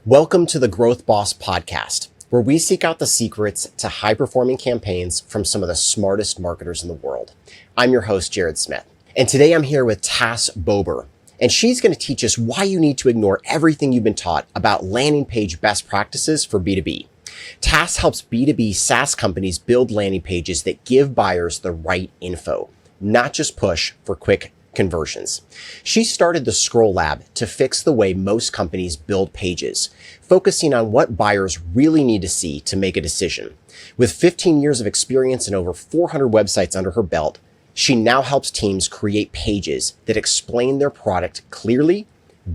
Welcome to the Growth Boss podcast, where we seek out the secrets to high-performing campaigns from some of the smartest marketers in the world. I'm your host, Jared Smith, and today I'm here with Tas Bober, and she's going to teach us why you need to ignore everything you've been taught about landing page best practices for B2B. Tas helps B2B SaaS companies build landing pages that give buyers the right info, not just push for quick conversions. She started the Scroll Lab to fix the way most companies build pages, focusing on what buyers really need to see to make a decision. With 15 years of experience and over 400 websites under her belt, she now helps teams create pages that explain their product clearly,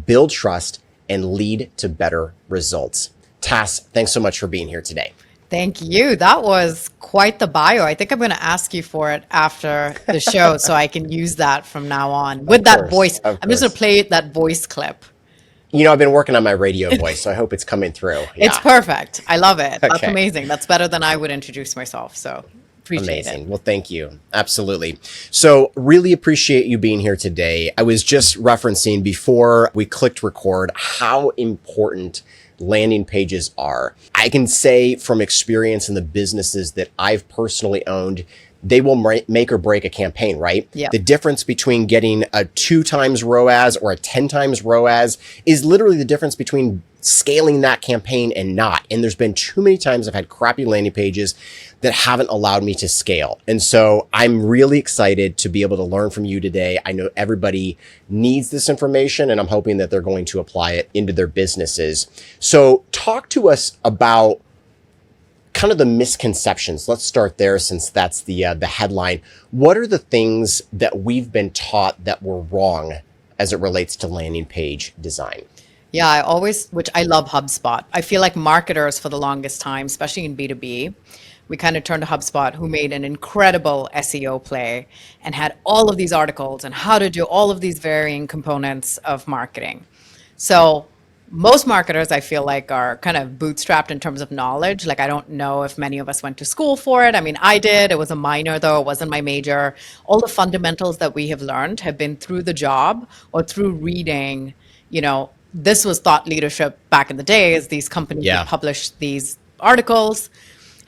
build trust, and lead to better results. Tas, thanks so much for being here today. Thank you. That was quite the bio. I think I'm going to ask you for it after the show so I can use that from now on with that voice. I'm just going to play that voice clip. You know, I've been working on my radio voice, so I hope it's coming through. Yeah. It's perfect. I love it. That's Okay. amazing. That's better than I would introduce myself. So appreciate Amazing. it. Well, thank you. Absolutely. So really appreciate you being here today. I was just referencing before we clicked record how important landing pages are. I can say from experience in the businesses that I've personally owned, they will make or break a campaign, right? Yeah. The difference between getting a 2 times ROAS or a 10 times ROAS is literally the difference between scaling that campaign and not. And there's been too many times I've had crappy landing pages that haven't allowed me to scale. And so I'm really excited to be able to learn from you today. I know everybody needs this information, and I'm hoping that they're going to apply it into their businesses. So talk to us about kind of the misconceptions. Let's start there since that's the headline. What are the things that we've been taught that were wrong as it relates to landing page design? Yeah, which I love HubSpot. I feel like marketers for the longest time, especially in B2B, we kind of turned to HubSpot, who made an incredible SEO play and had all of these articles and how to do all of these varying components of marketing. So most marketers, I feel like, are kind of bootstrapped in terms of knowledge. Like, I don't know if many of us went to school for it. I mean, I did. It was a minor, though. It wasn't my major. All the fundamentals that we have learned have been through the job or through reading. You know, this was thought leadership back in the day, as these companies would publish these articles.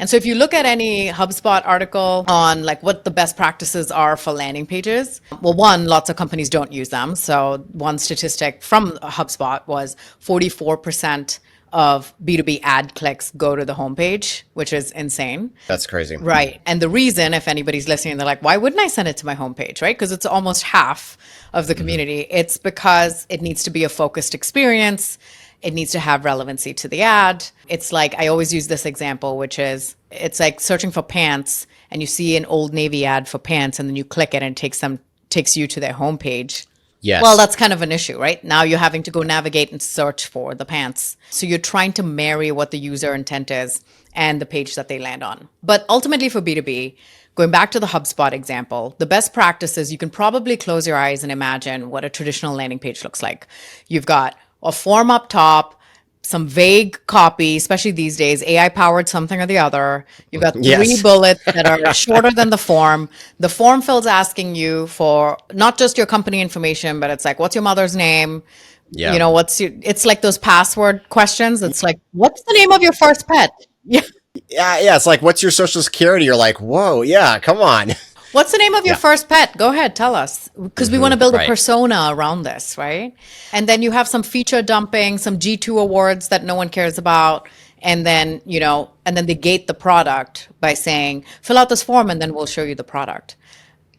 And so if you look at any HubSpot article on like what the best practices are for landing pages, well, one, lots of companies don't use them. So one statistic from HubSpot was 44% of B2B ad clicks go to the homepage, which is insane. That's crazy. Right. And the reason, if anybody's listening, they're like, why wouldn't I send it to my homepage, right? Because it's almost half of the community. It's because it needs to be a focused experience. It needs to have relevancy to the ad. It's like, I always use this example, which is, it's like searching for pants and you see an Old Navy ad for pants and then you click it and it takes you to their homepage. Yes. Well, that's kind of an issue, right? Now you're having to go navigate and search for the pants. So you're trying to marry what the user intent is and the page that they land on. But ultimately for B2B, going back to the HubSpot example, the best practice is you can probably close your eyes and imagine what a traditional landing page looks like. You've got a form up top, some vague copy, especially these days, AI powered something or the other. You've got 3 bullets that are shorter than the form. The form fill's asking you for not just your company information, but it's like, what's your mother's name? Yeah. You know, it's like those password questions. It's like, what's the name of your first pet? Yeah. Yeah. It's like, what's your social security? You're like, whoa, yeah, come on. What's the name of your first pet? Go ahead, tell us. Because we want to build a persona around this, right? And then you have some feature dumping, some G2 awards that no one cares about. And then, you know, and then they gate the product by saying, fill out this form and then we'll show you the product.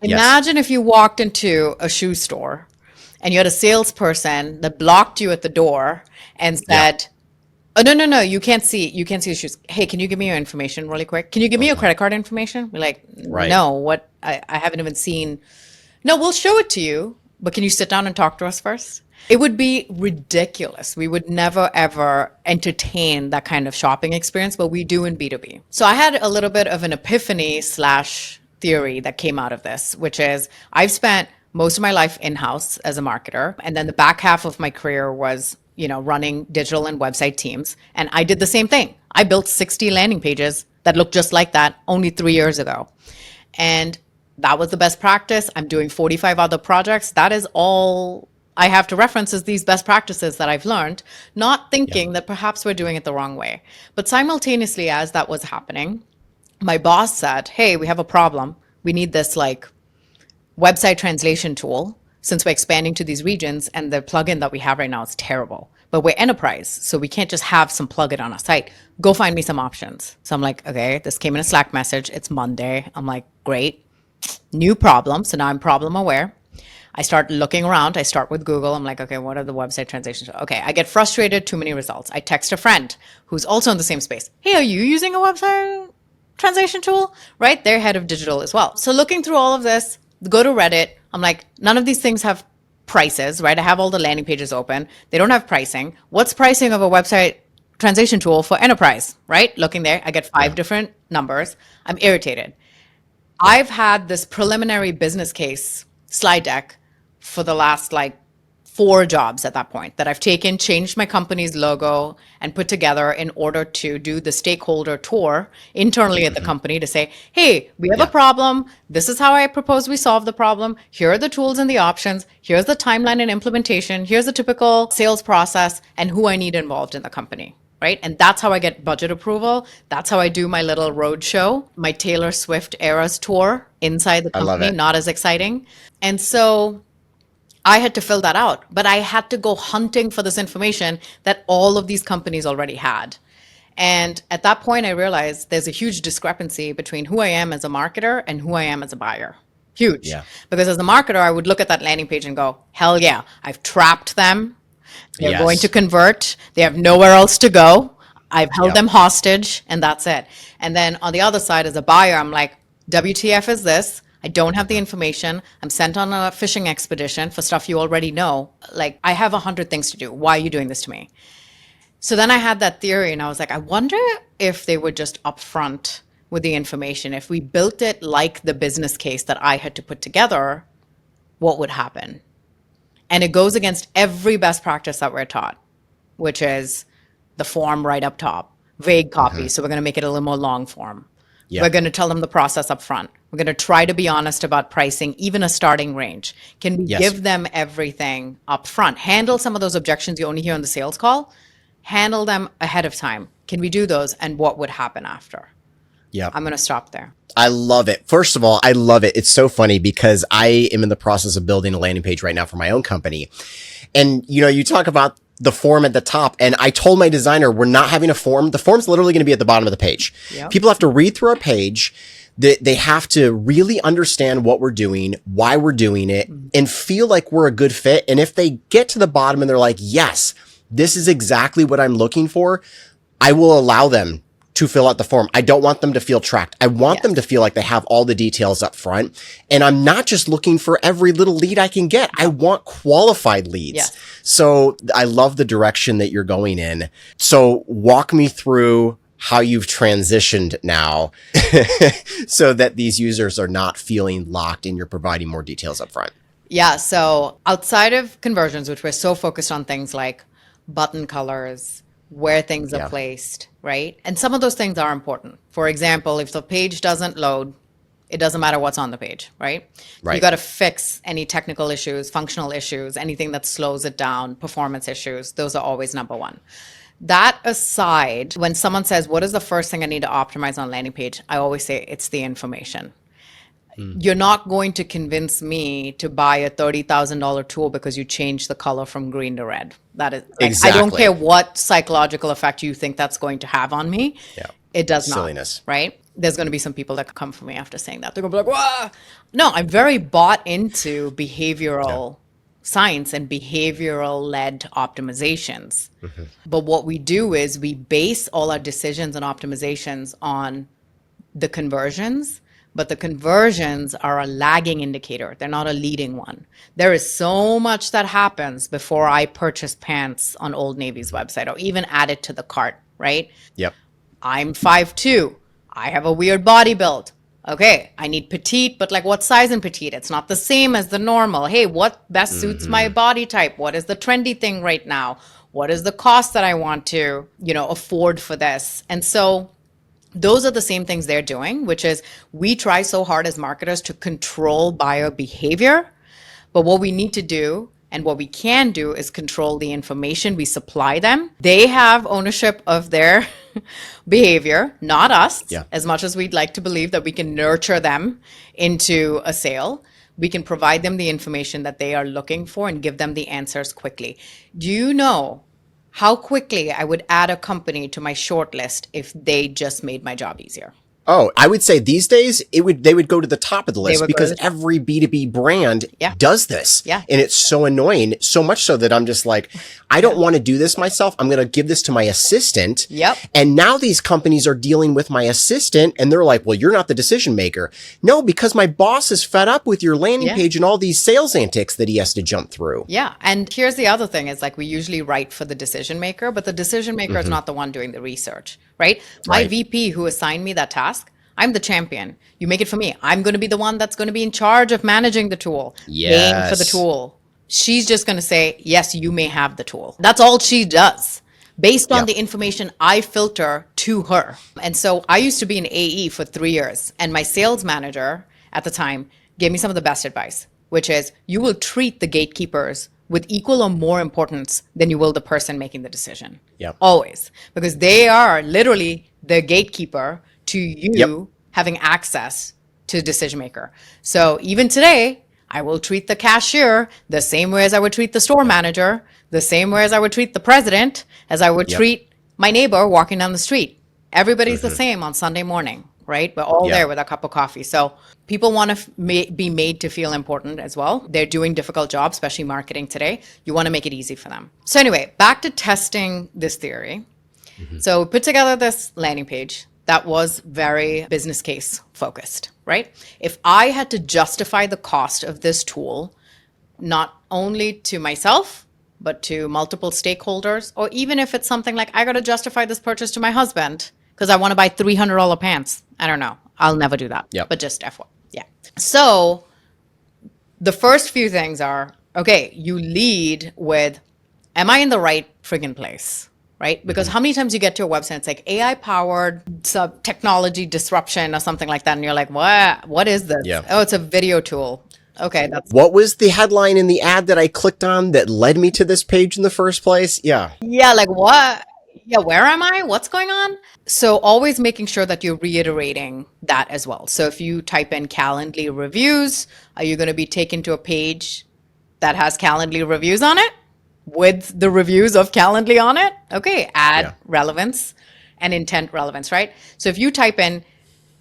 Imagine if you walked into a shoe store and you had a salesperson that blocked you at the door and said, oh, no, you can't see the shoes. Hey, can you give me your information really quick? Can you give me your credit card information? We're like, no, what? I haven't even seen. No, we'll show it to you, but can you sit down and talk to us first? It would be ridiculous. We would never, ever entertain that kind of shopping experience, but we do in B2B. So I had a little bit of an epiphany / theory that came out of this, which is I've spent most of my life in-house as a marketer. And then the back half of my career was, you know, running digital and website teams. And I did the same thing. I built 60 landing pages that looked just like that only 3 years ago. And that was the best practice. I'm doing 45 other projects. That is all I have to reference is these best practices that I've learned, not thinking that perhaps we're doing it the wrong way. But simultaneously, as that was happening, my boss said, hey, we have a problem. We need this like website translation tool since we're expanding to these regions, and the plugin that we have right now is terrible. But we're enterprise, so we can't just have some plugin on our site. Go find me some options. So I'm like, okay, this came in a Slack message. It's Monday. I'm like, great. New problem. So now I'm problem aware. I start looking around. I start with Google. I'm like, okay, what are the website translations? Okay, I get frustrated, too many results. I text a friend who's also in the same space. Hey, are you using a website translation tool? Right? They're head of digital as well. So looking through all of this, go to Reddit. I'm like, none of these things have prices, right? I have all the landing pages open. They don't have pricing. What's pricing of a website translation tool for enterprise, right? Looking there, I get 5 different numbers. I'm irritated. I've had this preliminary business case slide deck for the last like 4 jobs at that point that I've taken, changed my company's logo, and put together in order to do the stakeholder tour internally at the company to say, hey, we have a problem. This is how I propose we solve the problem. Here are the tools and the options. Here's the timeline and implementation. Here's the typical sales process and who I need involved in the company. Right? And that's how I get budget approval. That's how I do my little road show, my Taylor Swift Eras tour inside the company, not as exciting. And so I had to fill that out, but I had to go hunting for this information that all of these companies already had. And at that point, I realized there's a huge discrepancy between who I am as a marketer and who I am as a buyer. Huge. Yeah. Because as a marketer, I would look at that landing page and go, hell yeah, I've trapped them. They're going to convert. They have nowhere else to go. I've held them hostage, and that's it. And then on the other side, as a buyer, I'm like, WTF is this? I don't have the information. I'm sent on a fishing expedition for stuff you already know. Like, I have 100 things to do. Why are you doing this to me? So then I had that theory, and I was like, I wonder if they were just upfront with the information. If we built it like the business case that I had to put together, what would happen? And it goes against every best practice that we're taught, which is the form right up top, vague copy. So we're going to make it a little more long form. We're going to tell them the process up front. We're going to try to be honest about pricing, even a starting range. Can we give them everything up front? Handle some of those objections you only hear on the sales call. Handle them ahead of time. Can we do those? And what would happen after? Yeah. I'm going to stop there. I love it. First of all, I love it. It's so funny because I am in the process of building a landing page right now for my own company. And, you know, you talk about the form at the top, and I told my designer, we're not having a form. The form's literally going to be at the bottom of the page. Yep. People have to read through our page. They have to really understand what we're doing, why we're doing it, and feel like we're a good fit. And if they get to the bottom and they're like, yes, this is exactly what I'm looking for, I will allow them to fill out the form. I don't want them to feel tracked. I want them to feel like they have all the details up front. And I'm not just looking for every little lead I can get. I want qualified leads. Yes. So I love the direction that you're going in. So walk me through how you've transitioned now so that these users are not feeling locked and you're providing more details up front. Yeah. So outside of conversions, which we're so focused on things like button colors, where things are placed, right? And some of those things are important. For example, if the page doesn't load, it doesn't matter what's on the page, right? You got to fix any technical issues, functional issues, anything that slows it down, performance issues. Those are always number one. That aside, when someone says, what is the first thing I need to optimize on landing page? I always say it's the information. You're not going to convince me to buy a $30,000 tool because you changed the color from green to red. That is, exactly. I don't care what psychological effect you think that's going to have on me. Yeah. It does not. Silliness. Right? There's going to be some people that come for me after saying that. They're going to be like, whoa. No, I'm very bought into behavioral science and behavioral-led optimizations. But what we do is we base all our decisions and optimizations on the conversions. But the conversions are a lagging indicator. They're not a leading one. There is so much that happens before I purchase pants on Old Navy's website or even add it to the cart, right? Yep. I'm 5'2". I have a weird body build. Okay, I need petite, but like what size in petite? It's not the same as the normal. Hey, what best suits my body type? What is the trendy thing right now? What is the cost that I want to, afford for this? And so those are the same things they're doing, which is we try so hard as marketers to control buyer behavior. But what we need to do And what we can do is control the information we supply them. They have ownership of their behavior, not us, as much as we'd like to believe that we can nurture them into a sale. We can provide them the information that they are looking for and give them the answers quickly. Do you know how quickly I would add a company to my short list if they just made my job easier? Oh, I would say these days they would go to the top of the list because every B2B brand does this. Yeah. And it's so annoying, so much so that I'm just like, I don't want to do this myself. I'm going to give this to my assistant. Yep. And now these companies are dealing with my assistant and they're like, well, you're not the decision maker. No, because my boss is fed up with your landing page and all these sales antics that he has to jump through. Yeah. And here's the other thing is like we usually write for the decision maker, but the decision maker is not the one doing the research, right? My VP who assigned me that task, I'm the champion. You make it for me. I'm going to be the one that's going to be in charge of managing the tool, paying for the tool. She's just going to say, yes, you may have the tool. That's all she does based on the information I filter to her. And so I used to be an AE for 3 years, and my sales manager at the time gave me some of the best advice, which is you will treat the gatekeepers with equal or more importance than you will the person making the decision. Always. Because they are literally the gatekeeper to you having access to decision maker. So even today, I will treat the cashier the same way as I would treat the store manager, the same way as I would treat the president, as I would treat my neighbor walking down the street. Everybody's the same on Sunday morning, right? We're all there with a cup of coffee. So people want to be made to feel important as well. They're doing difficult jobs, especially marketing today. You want to make it easy for them. So anyway, back to testing this theory. So we put together this landing page that was very business case focused, right? If I had to justify the cost of this tool, not only to myself, but to multiple stakeholders, or even if it's something like I got to justify this purchase to my husband because I want to buy $300 pants. I don't know. I'll never do that. But just FYI. So the first few things are, okay, you lead with, am I in the right friggin' place? Right? Because how many times you get to a website, it's like AI powered technology disruption or something like that. And you're like, what is this? Oh, it's a video tool. Okay. What was the headline in the ad that I clicked on that led me to this page in the first place? Yeah. Like what? Where am I? What's going on? So always making sure that you're reiterating that as well. So if you type in Calendly reviews, are you going to be taken to a page that has Calendly reviews on it? With the reviews of Calendly on it, okay, add relevance and intent relevance, right? So if you type in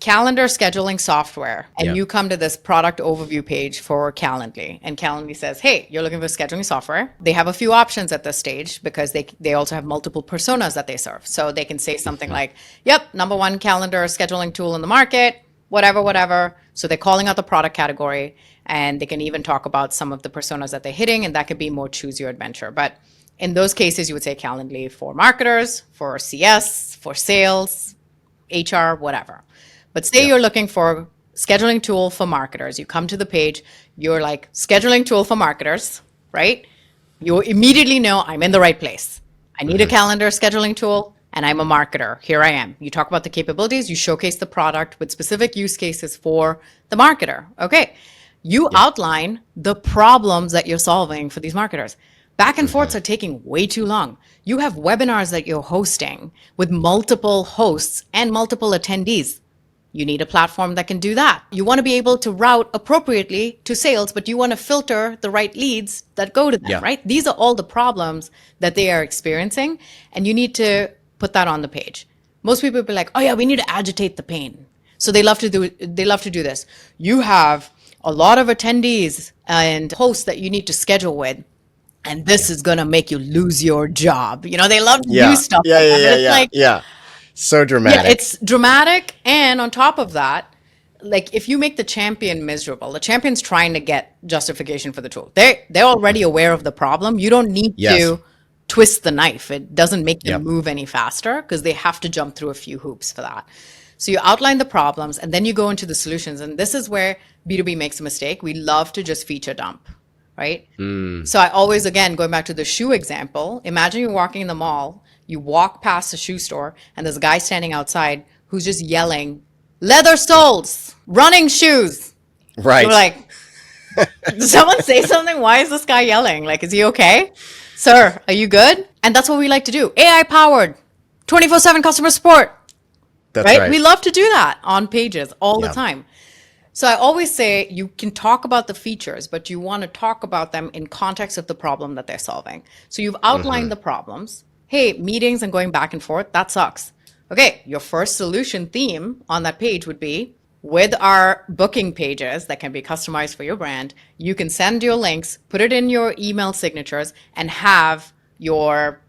calendar scheduling software and you come to this product overview page for Calendly, and Calendly says, hey, you're looking for scheduling software. They have a few options at this stage because they also have multiple personas that they serve. So they can say something like, yep, number one calendar scheduling tool in the market, whatever. So they're calling out the product category, and they can even talk about some of the personas that they're hitting, and that could be more choose your adventure. But in those cases, you would say Calendly for marketers, for CS, for sales, HR, whatever. But say you're looking for scheduling tool for marketers. You come to the page, you're like, scheduling tool for marketers, right? You immediately know I'm in the right place. I need a calendar scheduling tool, and I'm a marketer. Here I am. You talk about the capabilities, you showcase the product with specific use cases for the marketer. Okay. You outline the problems that you're solving for these marketers. Back and forths are taking way too long. You have webinars that you're hosting with multiple hosts and multiple attendees. You need a platform that can do that. You want to be able to route appropriately to sales, but you want to filter the right leads that go to them, right? These are all the problems that they are experiencing, and you need to put that on the page. Most people will be like, oh yeah, we need to agitate the pain. So they love to do this. You have a lot of attendees and hosts that you need to schedule with, and this is going to make you lose your job. You know, they love to do stuff like that. So dramatic. It's dramatic. And on top of that, like if you make the champion miserable, the champion's trying to get justification for the tool. They're already aware of the problem. You don't need to twist the knife. It doesn't make them move any faster because they have to jump through a few hoops for that. So you outline the problems and then you go into the solutions. And this is where B2B makes a mistake. We love to just feature dump, right? So I always, again, going back to the shoe example, imagine you're walking in the mall, you walk past a shoe store and there's a guy standing outside who's just yelling, leather soles, running shoes. Right. You're like, Did someone say something? Why is this guy yelling? Like, is he okay? Sir, are you good? And that's what we like to do. AI powered, 24/7 customer support. That's right. We love to do that on pages all the Yeah. time. So I always say you can talk about the features, but you want to talk about them in context of the problem that they're solving. So you've outlined the problems. Hey, meetings and going back and forth, that sucks. Okay, your first solution theme on that page would be, with our booking pages that can be customized for your brand, you can send your links, put it in your email signatures, and have your,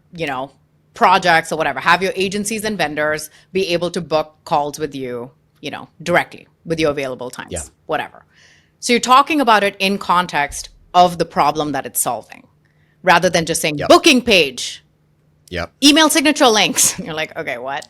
projects or whatever, have your agencies and vendors be able to book calls with you, directly with your available times, whatever. So you're talking about it in context of the problem that it's solving, rather than just saying booking page, email signature links. You're like, okay, what?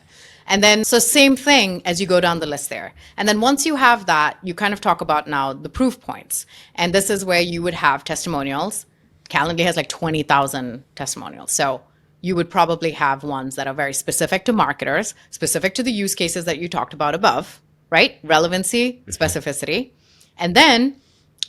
And then, so same thing as you go down the list there. And then once you have that, you kind of talk about now the proof points. And this is where you would have testimonials. Calendly has like 20,000 testimonials. So you would probably have ones that are very specific to marketers, specific to the use cases that you talked about above, right? Relevancy, specificity. And then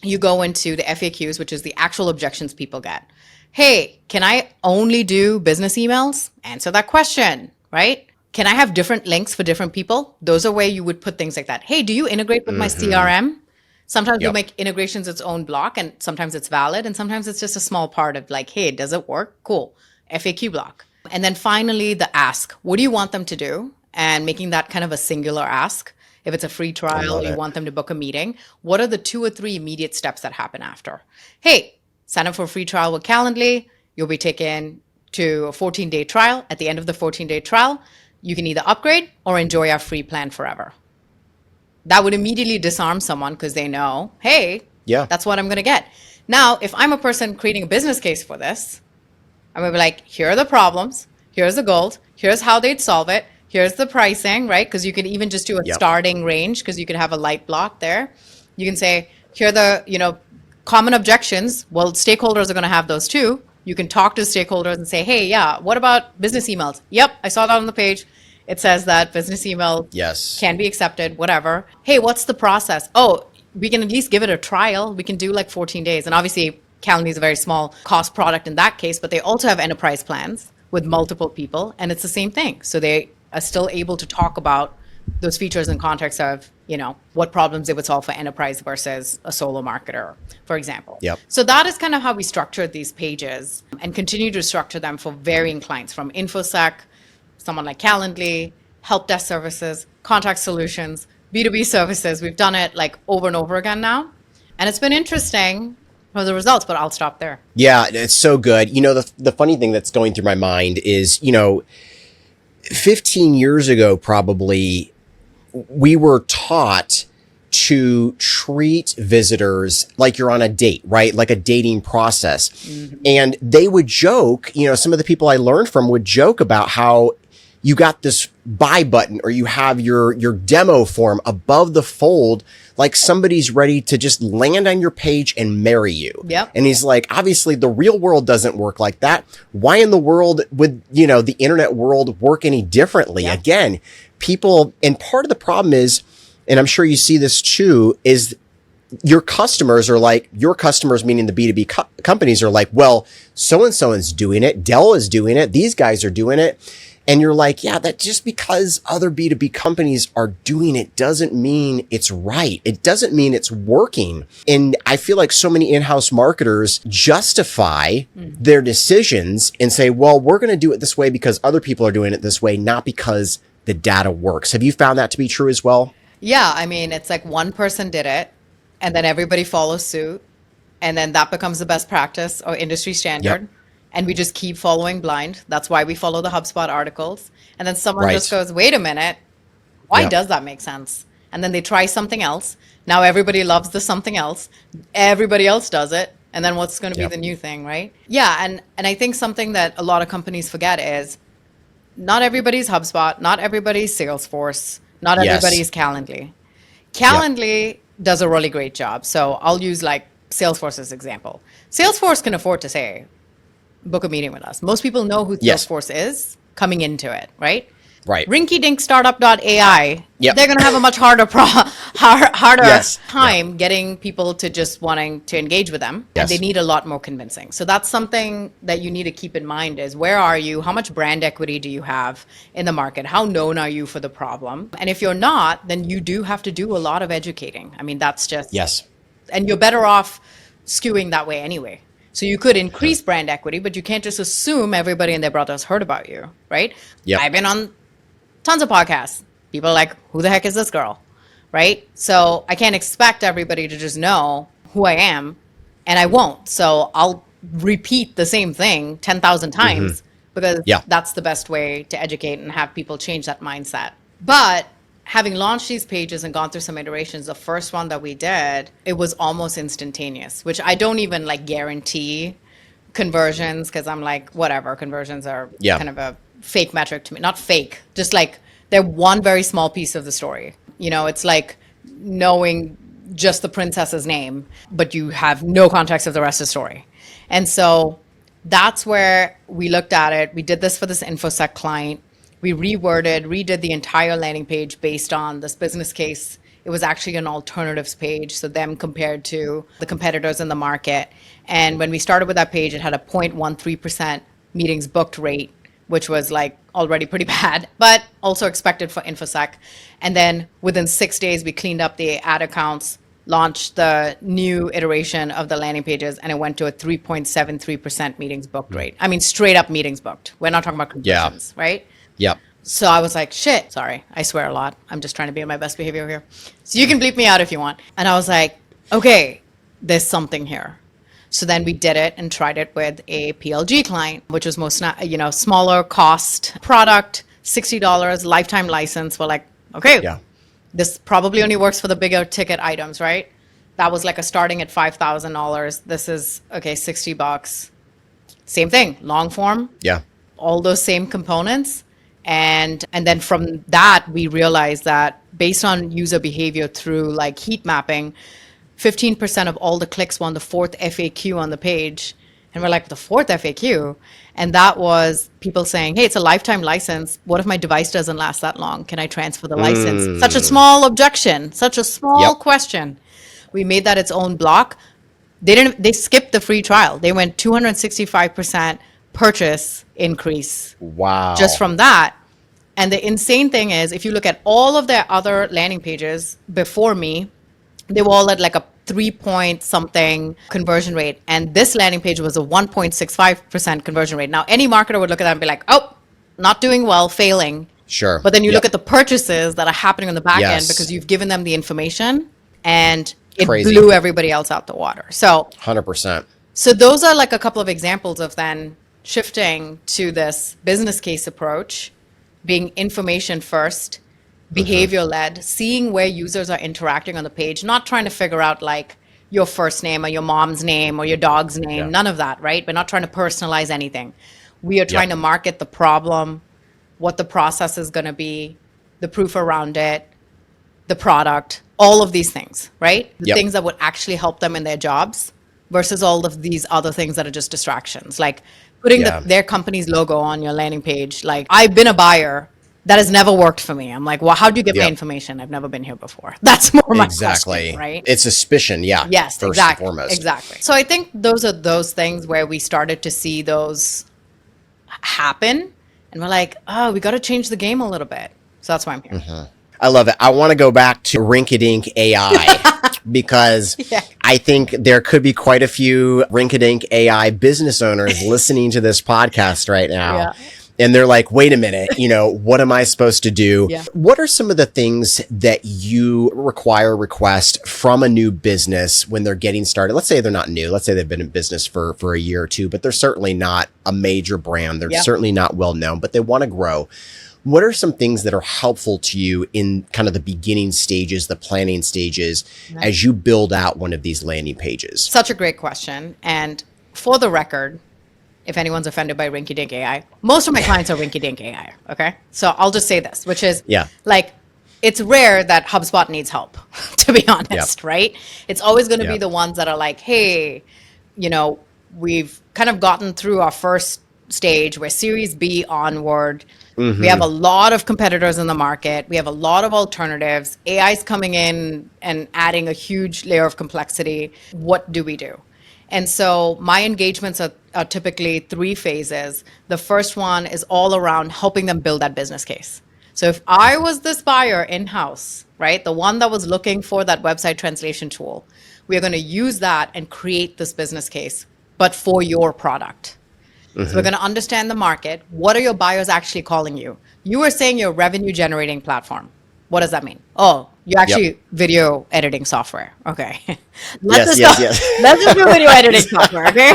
you go into the FAQs, which is the actual objections people get. Hey, can I only do business emails? Answer that question, right? Can I have different links for different people? Those are where you would put things like that. Hey, do you integrate with my CRM? Sometimes you'll make integrations its own block, and sometimes it's valid, and sometimes it's just a small part of like, hey, does it work? Cool. FAQ block. And then finally, the ask. What do you want them to do? And making that kind of a singular ask. If it's a free trial, you want them to book a meeting. What are the 2 or 3 immediate steps that happen after? Hey, sign up for a free trial with Calendly. You'll be taken to a 14-day trial. At the end of the 14-day trial, you can either upgrade or enjoy our free plan forever. That would immediately disarm someone because they know, hey, that's what I'm going to get. Now, if I'm a person creating a business case for this, I'm going to be like, here are the problems. Here's the goals. Here's how they'd solve it. Here's the pricing, right? Because you can even just do a starting range, because you could have a light block there. You can say, here are the, common objections. Well, stakeholders are going to have those too. You can talk to stakeholders and say, hey, what about business emails? Yep, I saw that on the page. It says that business email can be accepted, whatever. Hey, what's the process? Oh, we can at least give it a trial. We can do like 14 days. And obviously, Calendly is a very small cost product in that case, but they also have enterprise plans with multiple people, and it's the same thing. So they are still able to talk about those features in context of, what problems they would solve for enterprise versus a solo marketer, for example. So that is kind of how we structured these pages and continue to structure them for varying clients, from InfoSec, someone like Calendly, help desk services, contract solutions, B2B services. We've done it like over and over again now. And it's been interesting for the results, but I'll stop there. Yeah, it's so good. The funny thing that's going through my mind is, 15 years ago, probably, we were taught to treat visitors like you're on a date, right? Like a dating process. And they would joke, some of the people I learned from would joke about how you got this buy button, or you have your demo form above the fold, like somebody's ready to just land on your page and marry you. And he's like, obviously the real world doesn't work like that. Why in the world would, the internet world work any differently? Again, people, and part of the problem is, and I'm sure you see this too, is your customers meaning the B2B companies are like, well, so-and-so is doing it. Dell is doing it. These guys are doing it. And you're like, that just because other B2B companies are doing it doesn't mean it's right. It doesn't mean it's working. And I feel like so many in-house marketers justify their decisions and say, well, we're going to do it this way because other people are doing it this way, not because the data works. Have you found that to be true as well? Yeah, I mean, it's like one person did it and then everybody follows suit, and then that becomes the best practice or industry standard. And we just keep following blind. That's why we follow the HubSpot articles. And then someone just goes, wait a minute, why does that make sense? And then they try something else. Now everybody loves the something else. Everybody else does it. And then what's going to be the new thing, right? Yeah, and I think something that a lot of companies forget is not everybody's HubSpot, not everybody's Salesforce, not everybody's Calendly. Calendly does a really great job. So I'll use like Salesforce as an example. Salesforce can afford to say, book a meeting with us. Most people know who Salesforce is coming into it, right? Right. RinkydinkStartup.ai, Yep. they're going to have a much harder Yes. time getting people to just wanting to engage with them. Yes. And they need a lot more convincing. So that's something that you need to keep in mind is where are you? How much brand equity do you have in the market? How known are you for the problem? And if you're not, then you do have to do a lot of educating. I mean, that's just... Yes. And you're better off skewing that way anyway. So you could increase brand equity, but you can't just assume everybody and their brothers heard about you, right? Yep. I've been on tons of podcasts. People are like, who the heck is this girl? Right? So I can't expect everybody to just know who I am, and I won't. So I'll repeat the same thing 10,000 times because that's the best way to educate and have people change that mindset. But having launched these pages and gone through some iterations, the first one that we did, it was almost instantaneous, which I don't even like guarantee conversions because I'm like, whatever, conversions are kind of a fake metric to me. Not fake, just like they're one very small piece of the story. You know, it's like knowing just the princess's name, but you have no context of the rest of the story. And so that's where we looked at it. We did this for this InfoSec client. We redid the entire landing page based on this business case. It was actually an alternatives page, so them compared to the competitors in the market. And when we started with that page, it had a 0.13% meetings booked rate, which was like already pretty bad, but also expected for InfoSec. And then within 6 days, we cleaned up the ad accounts, launched the new iteration of the landing pages, and it went to a 3.73% meetings booked rate. I mean, straight up meetings booked. We're not talking about conversions, right? Yep. So I was like, shit, sorry, I swear a lot. I'm just trying to be in my best behavior here. So you can bleep me out if you want. And I was like, okay, there's something here. So then we did it and tried it with a PLG client, which was smaller cost product, $60, lifetime license. We're like, okay, this probably only works for the bigger ticket items, right? That was like a starting at $5,000. This is, okay, $60. Same thing, long form. Yeah. All those same components. And then from that, we realized that based on user behavior through like heat mapping, 15% of all the clicks were on the fourth FAQ on the page. And we're like, the fourth FAQ? And that was people saying, hey, it's a lifetime license. What if my device doesn't last that long? Can I transfer the license? Such a small objection, such a small question. We made that its own block. They skipped the free trial. They went 265% purchase increase. Wow. Just from that. And the insane thing is, if you look at all of their other landing pages before me, they were all at like a 3 something conversion rate. And this landing page was a 1.65% conversion rate. Now, any marketer would look at that and be like, oh, not doing well, failing. Sure. But then you look at the purchases that are happening on the back end because you've given them the information and it blew everybody else out the water. So 100%. So those are like a couple of examples of then shifting to this business case approach, being information first, behavior led, seeing where users are interacting on the page, not trying to figure out like your first name or your mom's name or your dog's name, none of that, right? We're not trying to personalize anything. We are trying to market the problem, what the process is going to be, the proof around it, the product, all of these things, right? The things that would actually help them in their jobs versus all of these other things that are just distractions, like putting their company's logo on your landing page. Like, I've been a buyer. That has never worked for me. I'm like, well, how do you get my information? I've never been here before. That's more my question, right? It's suspicion, Yes, first exactly. and foremost. Exactly. So I think those are those things where we started to see those happen. And we're like, oh, we got to change the game a little bit. So that's why I'm here. I love it. I want to go back to Rinkadink AI because I think there could be quite a few Rinkadink AI business owners listening to this podcast right now. And they're like, wait a minute, what am I supposed to do? What are some of the things that you request from a new business when they're getting started? Let's say they're not new. Let's say they've been in business for a year or two, but they're certainly not a major brand. They're certainly not well known, but they want to grow. What are some things that are helpful to you in kind of the beginning stages, the planning stages, as you build out one of these landing pages? Such a great question. And for the record, if anyone's offended by Rinky Dink AI, most of my clients are Rinky Dink AI. Okay. So I'll just say this, which is like, it's rare that HubSpot needs help, to be honest, right? It's always going to be the ones that are like, hey, we've kind of gotten through our first stage, we're Series B onward. We have a lot of competitors in the market. We have a lot of alternatives. AI is coming in and adding a huge layer of complexity. What do we do? And so my engagements are typically 3 phases. The first one is all around helping them build that business case. So if I was this buyer in-house, right, the one that was looking for that website translation tool, we are going to use that and create this business case, but for your product. So we're going to understand the market. What are your buyers actually calling you? You were saying you're a revenue generating platform. What does that mean? Oh, you actually video editing software. Okay. Let's just do video editing software. Okay.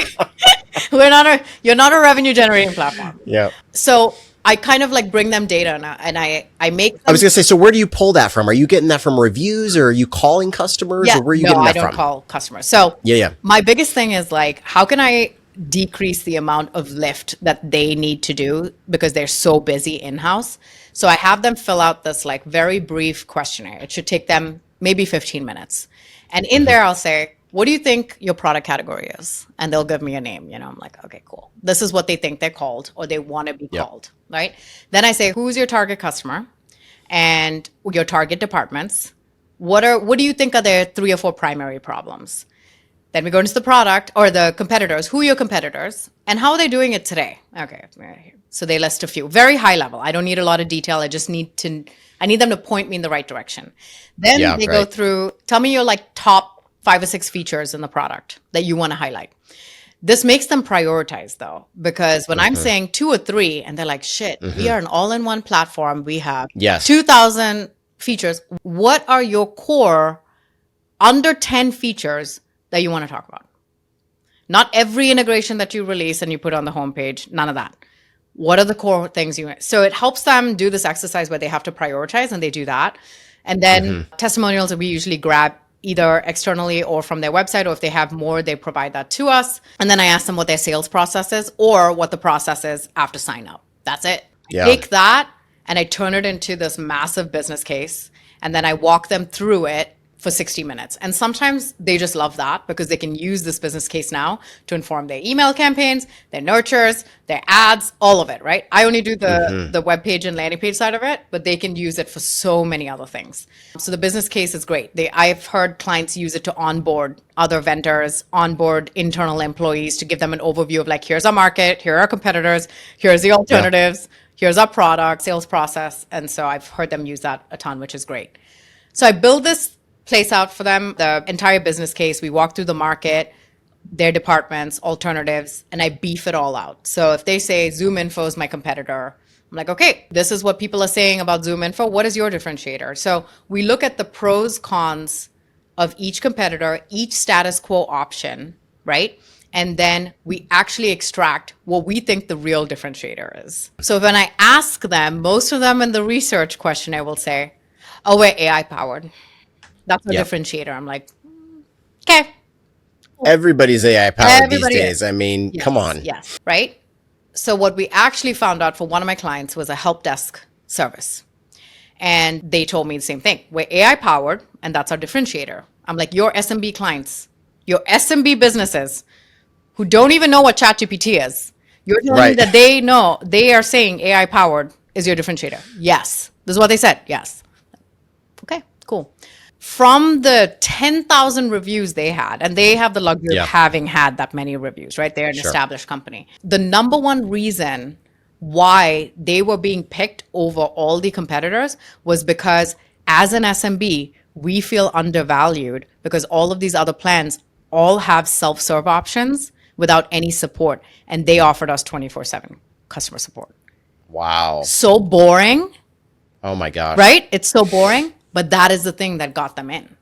You're not a revenue generating platform. Yeah. So I kind of like bring them data and I make them. I was going to say, so where do you pull that from? Are you getting that from reviews, or are you calling customers, or where are you getting that from? No, I don't call customers. So my biggest thing is like, how can I decrease the amount of lift that they need to do because they're so busy in-house? So I have them fill out this like very brief questionnaire. It should take them maybe 15 minutes. And in there, I'll say, what do you think your product category is? And they'll give me a name. I'm like, okay, cool. This is what they think they're called, or they want to be called, right? Then I say, who's your target customer and your target departments? What do you think are their 3 or 4 primary problems? Then we go into the product or the competitors. Who are your competitors? And how are they doing it today? Okay. So they list a few. Very high level. I don't need a lot of detail. I need them to point me in the right direction. Then they go through, tell me your like top 5 or 6 features in the product that you want to highlight. This makes them prioritize though, because when I'm saying 2 or 3 and they're like, shit, we are an all-in-one platform. We have 2,000 features. What are your core under 10 features that you want to talk about? Not every integration that you release and you put on the homepage, none of that. What are the core things so it helps them do this exercise where they have to prioritize, and they do that. And then testimonials that we usually grab either externally or from their website, or if they have more, they provide that to us. And then I ask them what their sales process is or what the process is after sign up. That's it. I take that and I turn it into this massive business case, and then I walk them through it for 60 minutes. And sometimes they just love that because they can use this business case now to inform their email campaigns, their nurtures, their ads, all of it, right? I only do the web page and landing page side of it, but they can use it for so many other things. So the business case is great. I've heard clients use it to onboard other vendors, onboard internal employees, to give them an overview of like, here's our market, here are our competitors, here's the alternatives, here's our product, sales process. And so I've heard them use that a ton, which is great. So I build this place out for them, the entire business case. We walk through the market, their departments, alternatives, and I beef it all out. So if they say ZoomInfo is my competitor, I'm like, okay, this is what people are saying about ZoomInfo. What is your differentiator? So we look at the pros, cons of each competitor, each status quo option, right? And then we actually extract what we think the real differentiator is. So when I ask them, most of them in the research questionnaire will say, oh, we're AI powered. That's a differentiator. I'm like, okay. Everybody's AI powered these days. I mean, come on. Yes, right? So what we actually found out for one of my clients was a help desk service. And they told me the same thing. We're AI powered, and that's our differentiator. I'm like, your SMB clients, your SMB businesses who don't even know what ChatGPT is, you're telling me that they are saying AI powered is your differentiator. Yes. This is what they said. Yes. Okay, cool. From the 10,000 reviews they had, and they have the luxury of having had that many reviews, right? They're an established company. The number one reason why they were being picked over all the competitors was because as an SMB, we feel undervalued because all of these other plans all have self-serve options without any support. And they offered us 24/7 customer support. Wow. So boring. Oh my gosh. Right? It's so boring. But that is the thing that got them in.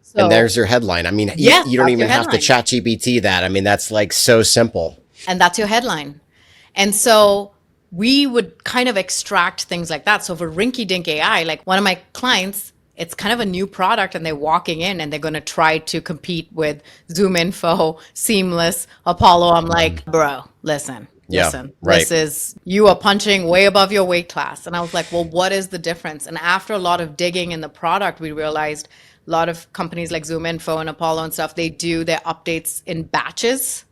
So, and there's your headline. I mean, you don't even have to ChatGPT that. I mean, that's like so simple. And that's your headline. And so we would kind of extract things like that. So for Rinky Dink AI, like one of my clients, it's kind of a new product and they're walking in and they're going to try to compete with ZoomInfo, Seamless, Apollo. I'm like, bro, listen, this is, you are punching way above your weight class. And I was like, well, what is the difference? And after a lot of digging in the product, we realized a lot of companies like ZoomInfo and Apollo and stuff, they do their updates in batches.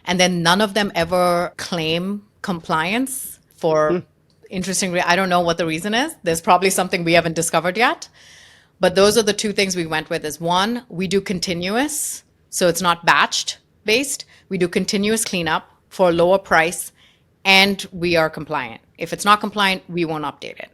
And then none of them ever claim compliance for Interestingly, I don't know what the reason is. There's probably something we haven't discovered yet. But those are the two things we went with is one, we do continuous. So it's not batched based. We do continuous cleanup for a lower price and we are compliant. If it's not compliant, we won't update it.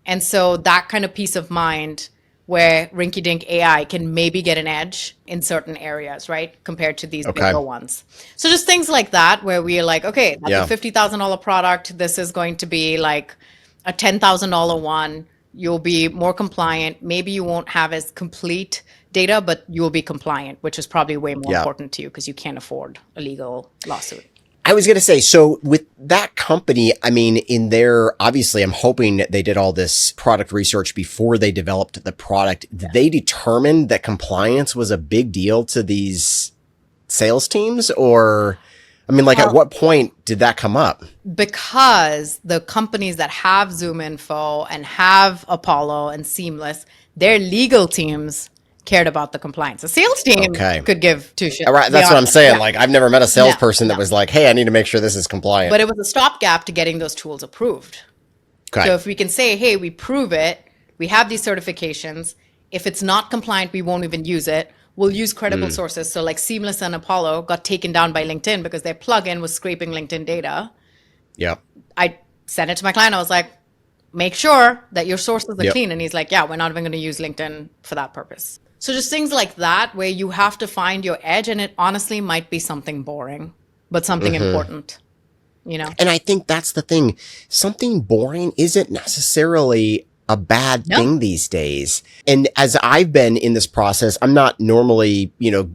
And so that kind of peace of mind where rinky-dink AI can maybe get an edge in certain areas, right? Compared to these bigger ones. So just things like that where we're like, okay, that's a $50,000 product. This is going to be like a $10,000 one. You'll be more compliant. Maybe you won't have as complete data, but you will be compliant, which is probably way more important to you because you can't afford a legal lawsuit. I was going to say, so with that company, I mean, in their, obviously, I'm hoping they did all this product research before they developed the product. Did they determine that compliance was a big deal to these sales teams? Or, I mean, like, at what point did that come up? Because the companies that have ZoomInfo and have Apollo and Seamless, their legal teams cared about the compliance. The sales team could give two shits. Right, that's what I'm saying. Like, I've never met a salesperson that was like, hey, I need to make sure this is compliant. But it was a stopgap to getting those tools approved. So if we can say, hey, we prove it, we have these certifications. If it's not compliant, we won't even use it. We'll use credible sources. So like Seamless and Apollo got taken down by LinkedIn because their plugin was scraping LinkedIn data. Yep. I sent it to my client. I was like, make sure that your sources are clean. And he's like, yeah, we're not even going to use LinkedIn for that purpose. So just things like that where you have to find your edge, and it honestly might be something boring, but something important, you know? And I think that's the thing. Something boring isn't necessarily a bad thing these days. And as I've been in this process, I'm not normally,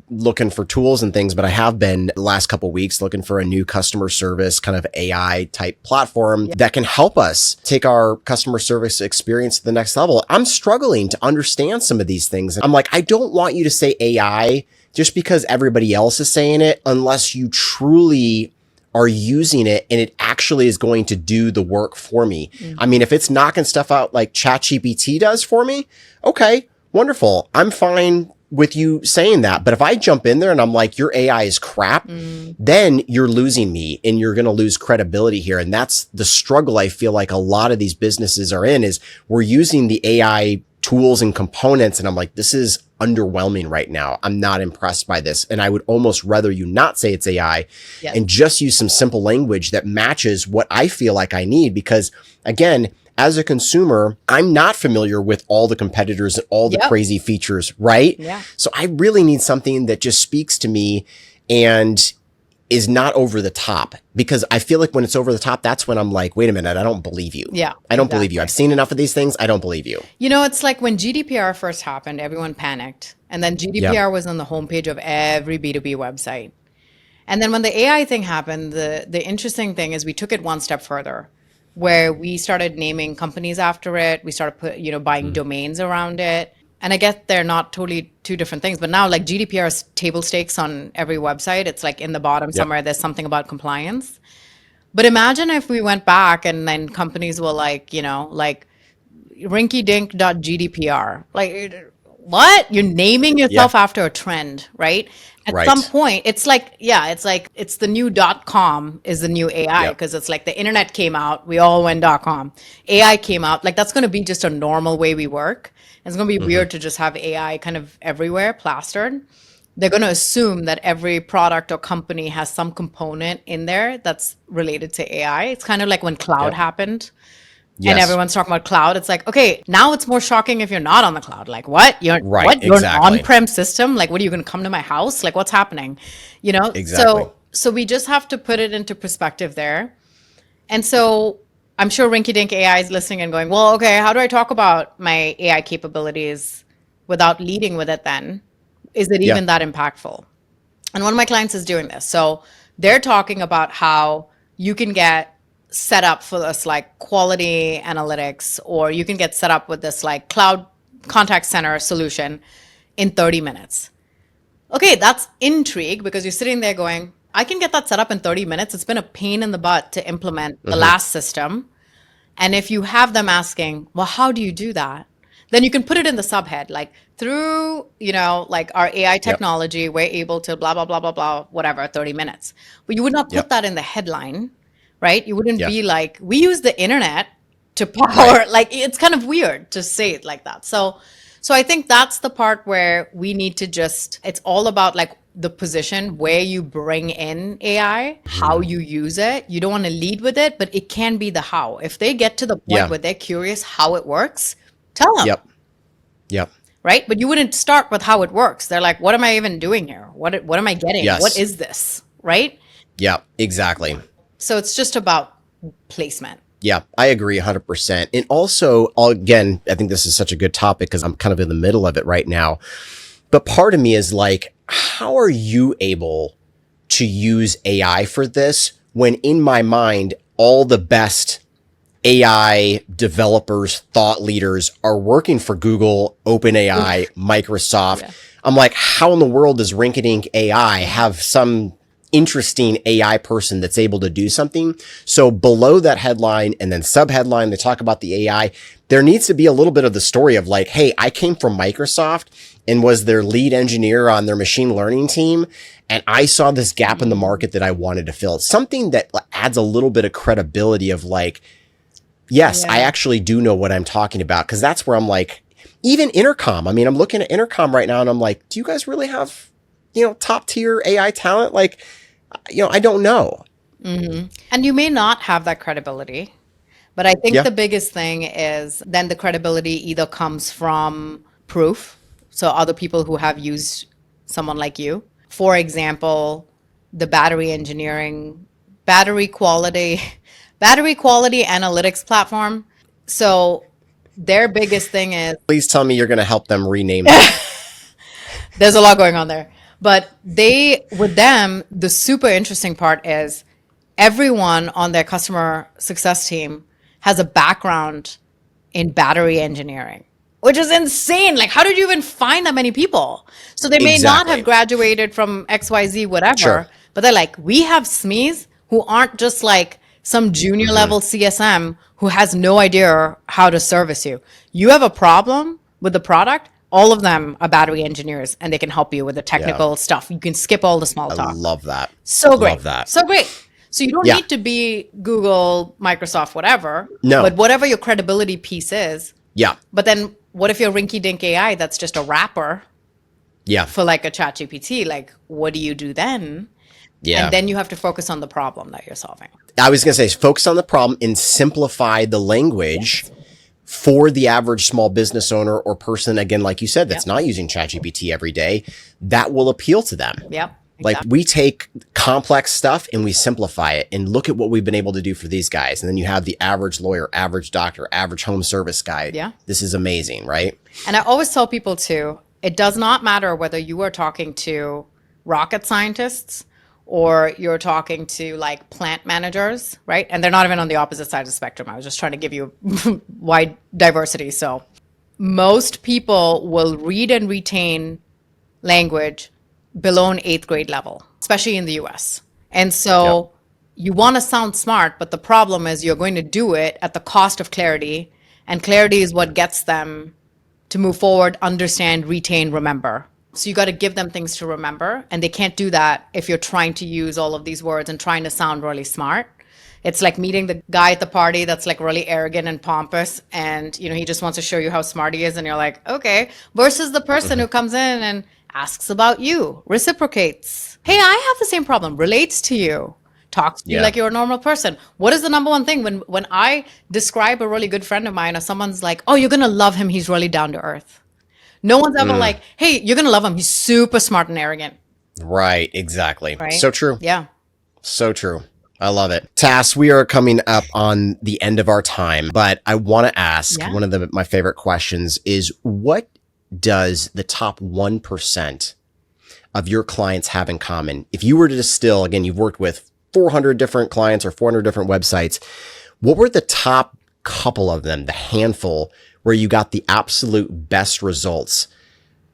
looking for tools and things, but I have been the last couple of weeks looking for a new customer service kind of AI type platform that can help us take our customer service experience to the next level. I'm struggling to understand some of these things. I'm like, I don't want you to say AI just because everybody else is saying it, unless you truly are using it and it actually is going to do the work for me. I mean, if it's knocking stuff out like ChatGPT does for me, okay, wonderful. I'm fine with you saying that. But if I jump in there and I'm like, your AI is crap, then you're losing me and you're going to lose credibility here. And that's the struggle I feel like a lot of these businesses are in, is we're using the AI tools and components. And I'm like, this is underwhelming right now. I'm not impressed by this. And I would almost rather you not say it's AI and just use some simple language that matches what I feel like I need. Because again, as a consumer, I'm not familiar with all the competitors and all the crazy features, right? So I really need something that just speaks to me and is not over the top, because I feel like when it's over the top, that's when I'm like, wait a minute, I don't believe you. I don't believe you. I've seen enough of these things. I don't believe you. It's like when GDPR first happened, everyone panicked. And then GDPR was on the homepage of every B2B website. And then when the AI thing happened, the interesting thing is we took it one step further, where we started naming companies after it. We started buying domains around it. And I guess they're not totally two different things, but now like GDPR is table stakes on every website. It's like in the bottom somewhere, there's something about compliance. But imagine if we went back and then companies were like, like rinkydink.gdpr. Like, what? You're naming yourself after a trend, right? At some point, it's like, it's the new .com is the new AI, because it's like the internet came out, we all went .com. AI came out, like that's going to be just a normal way we work. It's going to be weird to just have AI kind of everywhere plastered. They're going to assume that every product or company has some component in there that's related to AI. It's kind of like when cloud happened. And everyone's talking about cloud. It's like, okay, now it's more shocking if you're not on the cloud. Like, what? You're an on-prem system? Like, what, are you going to come to my house? Like, what's happening? Exactly. So we just have to put it into perspective there. And so I'm sure Rinky Dink AI is listening and going, well, okay, how do I talk about my AI capabilities without leading with it then? Is it even that impactful? And one of my clients is doing this. So they're talking about how you can get set up for this like quality analytics, or you can get set up with this like cloud contact center solution in 30 minutes. Okay, that's intrigue, because you're sitting there going, I can get that set up in 30 minutes. It's been a pain in the butt to implement the last system. And if you have them asking, well, how do you do that? Then you can put it in the subhead, like through, like our AI technology, we're able to blah, blah, blah, blah, blah, whatever, 30 minutes. But you would not put that in the headline, right? You wouldn't Yeah. be like, we use the internet to power, like it's kind of weird to say it like that. So I think that's the part where we need to just, it's all about like the position where you bring in AI, how you use it. You don't want to lead with it, but it can be the how. If they get to the point Yeah. where they're curious how it works, tell them. Yep. Yep. Right? But you wouldn't start with how it works. They're like, what am I even doing here? What am I getting? Yes. What is this? Right? Yeah, exactly. So it's just about placement. Yeah, I agree 100%. And also, again, I think this is such a good topic because I'm kind of in the middle of it right now. But part of me is like, how are you able to use AI for this when in my mind, all the best AI developers, thought leaders are working for Google, OpenAI, Microsoft. Yeah. I'm like, how in the world does Rinky-Dink AI have some interesting AI person that's able to do something? So below that headline and then sub-headline, they talk about the AI. There needs to be a little bit of the story of like, hey, I came from Microsoft and was their lead engineer on their machine learning team. And I saw this gap in the market that I wanted to fill. Something that adds a little bit of credibility of like, yes, I actually do know what I'm talking about. Cause that's where I'm like, even Intercom. I mean, I'm looking at Intercom right now and I'm like, do you guys really have, top tier AI talent? Like, I don't know. Mm-hmm. And you may not have that credibility, but I think the biggest thing is then the credibility either comes from proof. So other people who have used someone like you, for example, the battery quality analytics platform. So their biggest thing is, please tell me you're going to help them rename it. There's a lot going on there. But with them, the super interesting part is everyone on their customer success team has a background in battery engineering, which is insane. Like, how did you even find that many people? So they may not have graduated from XYZ, whatever, but they're like, we have SMEs who aren't just like some junior level CSM who has no idea how to service you. You have a problem with the product, all of them are battery engineers and they can help you with the technical stuff. You can skip all the small talk. I love that. So great. Love that. So great. So you don't need to be Google, Microsoft, whatever. No. But whatever your credibility piece is. Yeah. But then what if you're Rinky-Dink AI that's just a wrapper for like a ChatGPT? Like, what do you do then? Yeah. And then you have to focus on the problem that you're solving. I was going to say, focus on the problem and simplify the language for the average small business owner or person, again, like you said, that's not using ChatGPT every day. That will appeal to them. Yep. Like we take complex stuff and we simplify it, and look at what we've been able to do for these guys. And then you have the average lawyer, average doctor, average home service guy. Yeah. This is amazing, right? And I always tell people too, it does not matter whether you are talking to rocket scientists or you're talking to like plant managers, right? And they're not even on the opposite side of the spectrum. I was just trying to give you wide diversity. So most people will read and retain language below an 8th grade level, especially in the US. And so you want to sound smart, but the problem is you're going to do it at the cost of clarity. And clarity is what gets them to move forward, understand, retain, remember. So you got to give them things to remember. And they can't do that if you're trying to use all of these words and trying to sound really smart. It's like meeting the guy at the party that's like really arrogant and pompous. And, he just wants to show you how smart he is. And you're like, okay, versus the person who comes in and asks about you, reciprocates. Hey, I have the same problem, relates to you, talks to you like you're a normal person. What is the number one thing when I describe a really good friend of mine or someone's like, oh, you're going to love him, he's really down to earth. No one's ever like, hey, you're going to love him, he's super smart and arrogant. Right, exactly. Right? So true. Yeah. So true. I love it. Tas, we are coming up on the end of our time, but I want to ask one of my favorite questions is, what does the top 1% of your clients have in common? If you were to distill, again, you've worked with 400 different clients or 400 different websites. What were the top couple of them, the handful where you got the absolute best results?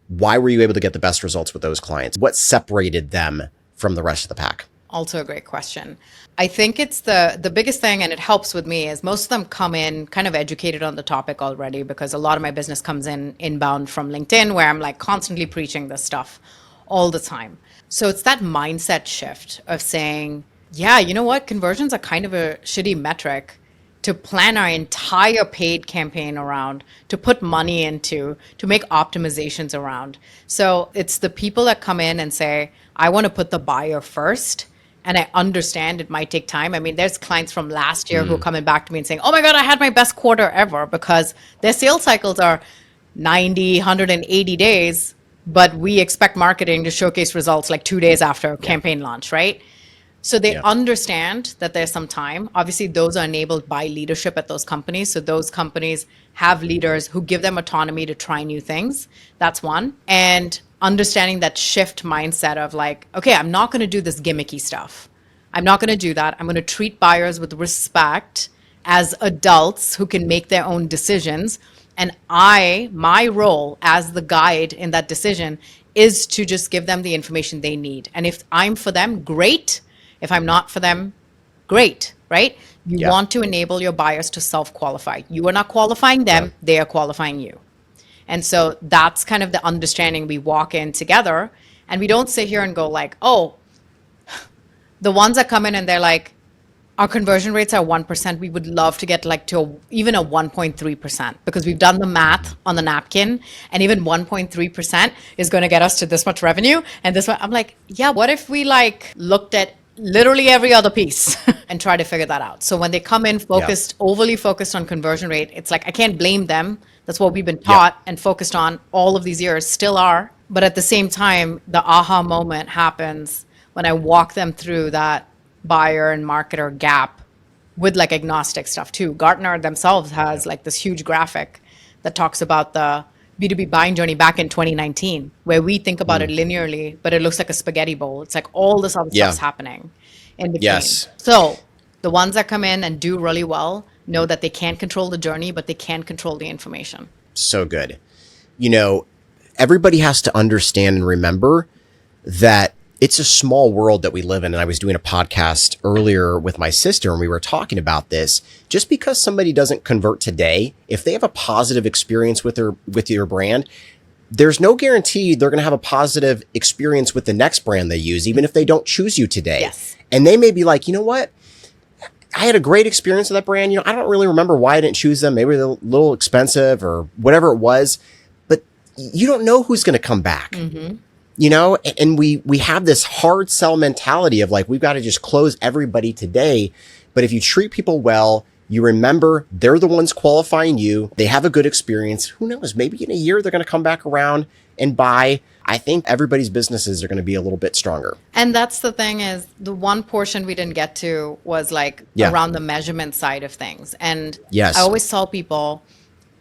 Why were you able to get the best results with those clients? What separated them from the rest of the pack? Also a great question. I think it's the biggest thing, and it helps with me, is most of them come in kind of educated on the topic already, because a lot of my business comes in inbound from LinkedIn, where I'm like constantly preaching this stuff all the time. So it's that mindset shift of saying, Yeah, you know what? Conversions are kind of a shitty metric to plan our entire paid campaign around, to put money into, to make optimizations around. So it's the people that come in and say, I want to put the buyer first. And I understand it might take time. I mean, there's clients from last year who are coming back to me and saying, oh my God, I had my best quarter ever, because their sales cycles are 90, 180 days, but we expect marketing to showcase results like 2 days after campaign launch, right? So they understand that there's some time. Obviously, those are enabled by leadership at those companies. So those companies have leaders who give them autonomy to try new things. That's one. And understanding that shift mindset of like, okay, I'm not going to do this gimmicky stuff. I'm not going to do that. I'm going to treat buyers with respect as adults who can make their own decisions. And my role as the guide in that decision is to just give them the information they need. And if I'm for them, great. If I'm not for them, great, right? You want to enable your buyers to self-qualify. You are not qualifying them, they are qualifying you. And so that's kind of the understanding we walk in together. And we don't sit here and go like, oh, the ones that come in and they're like, our conversion rates are 1%. We would love to get like to even a 1.3%, because we've done the math on the napkin, and even 1.3% is going to get us to this much revenue. And this one, I'm like, yeah, what if we like looked at literally every other piece and try to figure that out? So when they come in overly focused on conversion rate, it's like, I can't blame them. That's what we've been taught and focused on all of these years, still are. But at the same time, the aha moment happens when I walk them through that buyer and marketer gap with like agnostic stuff too. Gartner themselves has like this huge graphic that talks about the B2B buying journey back in 2019, where we think about it linearly, but it looks like a spaghetti bowl. It's like all this other stuff's happening in between. Yes. So the ones that come in and do really well know that they can't control the journey, but they can control the information. So good. You know, everybody has to understand and remember that it's a small world that we live in. And I was doing a podcast earlier with my sister, and we were talking about this. Just because somebody doesn't convert today, if they have a positive experience with your brand, there's no guarantee they're going to have a positive experience with the next brand they use, even if they don't choose you today. Yes. And they may be like, you know what? I had a great experience with that brand. You know, I don't really remember why I didn't choose them. Maybe they're a little expensive or whatever it was, but you don't know who's going to come back. Mm-hmm. You know, and we have this hard sell mentality of like, we've got to just close everybody today. But if you treat people well, you remember they're the ones qualifying you. They have a good experience. Who knows? Maybe in a year, they're going to come back around and buy. I think everybody's businesses are going to be a little bit stronger. And that's the thing, is the one portion we didn't get to was like around the measurement side of things. And I always tell people,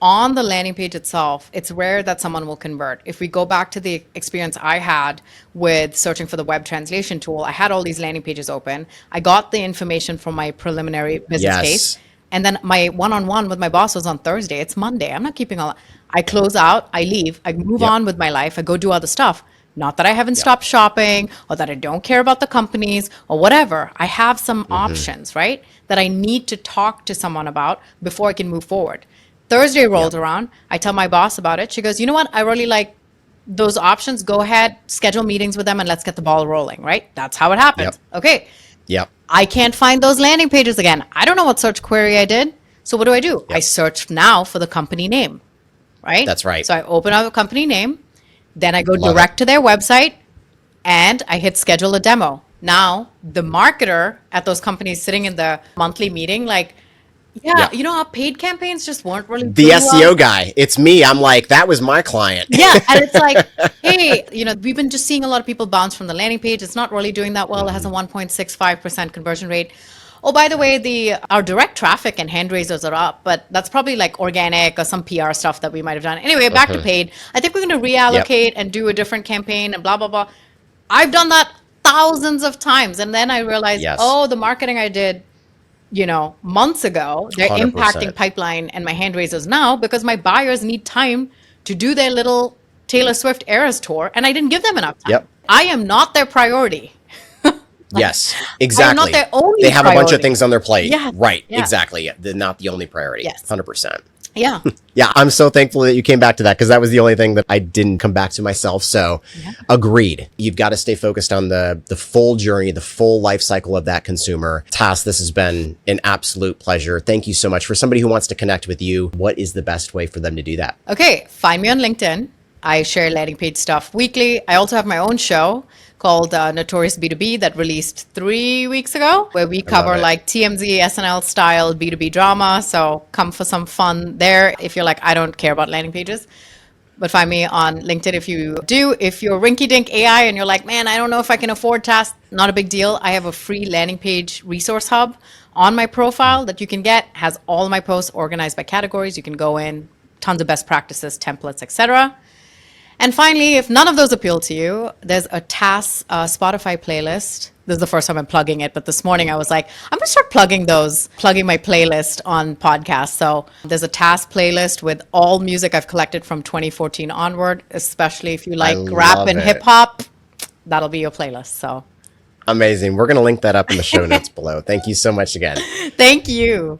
on the landing page itself, it's rare that someone will convert. If we go back to the experience I had with searching for the web translation tool, I had all these landing pages open. I got the information from my preliminary business case. And then my one-on-one with my boss was on Thursday. It's Monday. I'm not keeping all. I close out, I leave, I move on with my life, I go do other stuff. Not that I haven't stopped shopping or that I don't care about the companies or whatever. I have some options, right, that I need to talk to someone about before I can move forward. Thursday rolls around. I tell my boss about it. She goes, you know what? I really like those options. Go ahead, schedule meetings with them, and let's get the ball rolling, right? That's how it happens. Okay. I can't find those landing pages again. I don't know what search query I did. So what do? I search now for the company name, right? That's right. So I open up a company name. Then I go direct to their website, and I hit schedule a demo. Now, the marketer at those companies sitting in the monthly meeting, like, you know, our paid campaigns just weren't really the SEO guy. It's me. I'm like, that was my client. And it's like, hey, you know, we've been just seeing a lot of people bounce from the landing page. It's not really doing that well. It has a 1.65% conversion rate. Oh, by the way, our direct traffic and hand raisers are up, but that's probably like organic or some PR stuff that we might have done. Anyway, back to paid. I think we're going to reallocate and do a different campaign and blah, blah, blah. I've done that thousands of times. And then I realized, oh, the marketing I did, you know, months ago, they're 100%. Impacting pipeline and my hand raisers now, because my buyers need time to do their little Taylor Swift Eras tour, and I didn't give them enough time. I am not their priority. Yes, exactly. I'm not their only They have priority. a bunch of things on their plate. Yeah. Right, exactly. They're not the only priority. 100%. Yeah. Yeah, I'm so thankful that you came back to that because that was the only thing that I didn't come back to myself. So agreed. You've got to stay focused on the full journey, the full life cycle of that consumer. Tas, this has been an absolute pleasure. Thank you so much. For somebody who wants to connect with you, what is the best way for them to do that? Okay, find me on LinkedIn. I share landing page stuff weekly. I also have my own show called Notorious B2B that released 3 weeks ago, where we cover like TMZ, SNL style B2B drama. So come for some fun there if you're like, I don't care about landing pages. But find me on LinkedIn if you do. If you're rinky dink AI and you're like, man, I don't know if I can afford tasks, not a big deal. I have a free landing page resource hub on my profile that you can get, has all my posts organized by categories. You can go in, tons of best practices, templates, etc. And finally, if none of those appeal to you, there's a Tas Spotify playlist. This is the first time I'm plugging it, but this morning I was like, I'm going to start plugging my playlist on podcasts. So there's a Tas playlist with all music I've collected from 2014 onward, especially if you like rap and hip hop, that'll be your playlist. So amazing. We're going to link that up in the show notes below. Thank you so much again. Thank you.